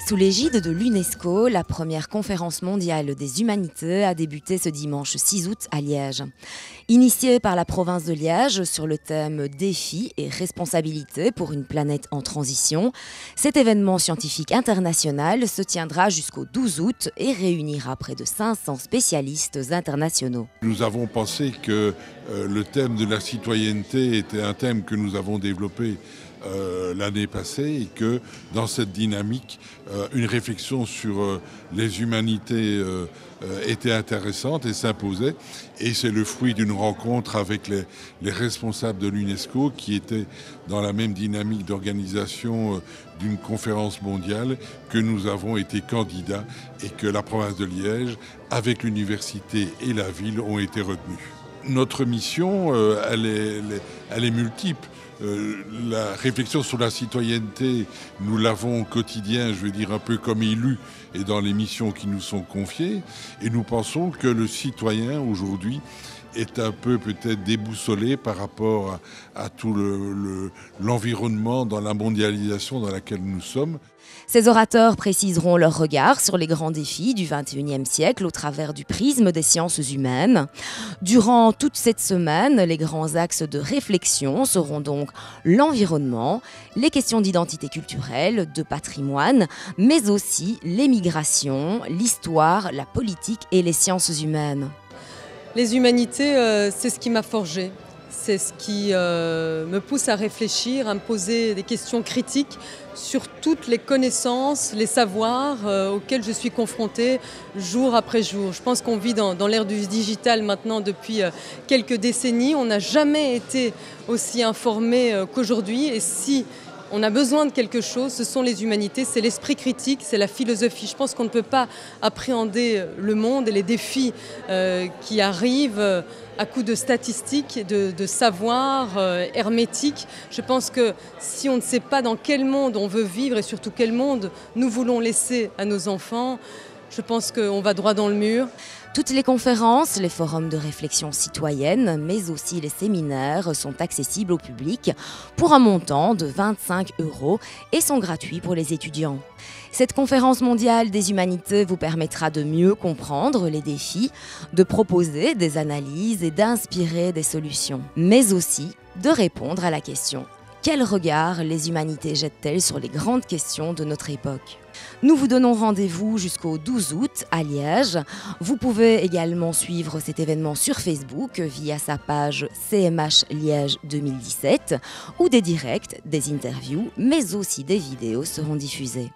Sous l'égide de l'UNESCO, la première conférence mondiale des humanités a débuté ce dimanche 6 août à Liège. Initiée par la province de Liège sur le thème « Défis et responsabilités pour une planète en transition », cet événement scientifique international se tiendra jusqu'au 12 août et réunira près de 500 spécialistes internationaux. Nous avons pensé que le thème de la citoyenneté était un thème que nous avons développé l'année passée et que dans cette dynamique, une réflexion sur les humanités était intéressante et s'imposait. Et c'est le fruit d'une rencontre avec les responsables de l'UNESCO qui étaient dans la même dynamique d'organisation d'une conférence mondiale que nous avons été candidats et que la province de Liège, avec l'université et la ville, ont été retenus. Notre mission, elle est multiple. La réflexion sur la citoyenneté, nous l'avons au quotidien, je veux dire un peu comme élus et dans les missions qui nous sont confiées. Et nous pensons que le citoyen aujourd'hui est un peu peut-être déboussolé par rapport à tout l'environnement dans la mondialisation dans laquelle nous sommes. Ces orateurs préciseront leur regard sur les grands défis du XXIe siècle au travers du prisme des sciences humaines. Durant toute cette semaine, les grands axes de réflexion seront donc l'environnement, les questions d'identité culturelle, de patrimoine, mais aussi les migrations, l'histoire, la politique et les sciences humaines. Les humanités, c'est ce qui m'a forgée. C'est ce qui me pousse à réfléchir, à me poser des questions critiques sur toutes les connaissances, les savoirs auxquels je suis confrontée jour après jour. Je pense qu'on vit dans l'ère du digital maintenant depuis quelques décennies. On n'a jamais été aussi informé qu'aujourd'hui. Et si on a besoin de quelque chose, ce sont les humanités, c'est l'esprit critique, c'est la philosophie. Je pense qu'on ne peut pas appréhender le monde et les défis qui arrivent à coup de statistiques, de savoir hermétique. Je pense que si on ne sait pas dans quel monde on veut vivre et surtout quel monde nous voulons laisser à nos enfants, je pense qu'on va droit dans le mur. Toutes les conférences, les forums de réflexion citoyenne, mais aussi les séminaires sont accessibles au public pour un montant de 25 € et sont gratuits pour les étudiants. Cette conférence mondiale des humanités vous permettra de mieux comprendre les défis, de proposer des analyses et d'inspirer des solutions, mais aussi de répondre à la question « Quel regard les humanités jettent-elles sur les grandes questions de notre époque ?» Nous vous donnons rendez-vous jusqu'au 12 août à Liège. Vous pouvez également suivre cet événement sur Facebook via sa page CMH Liège 2017 où des directs, des interviews, mais aussi des vidéos seront diffusés.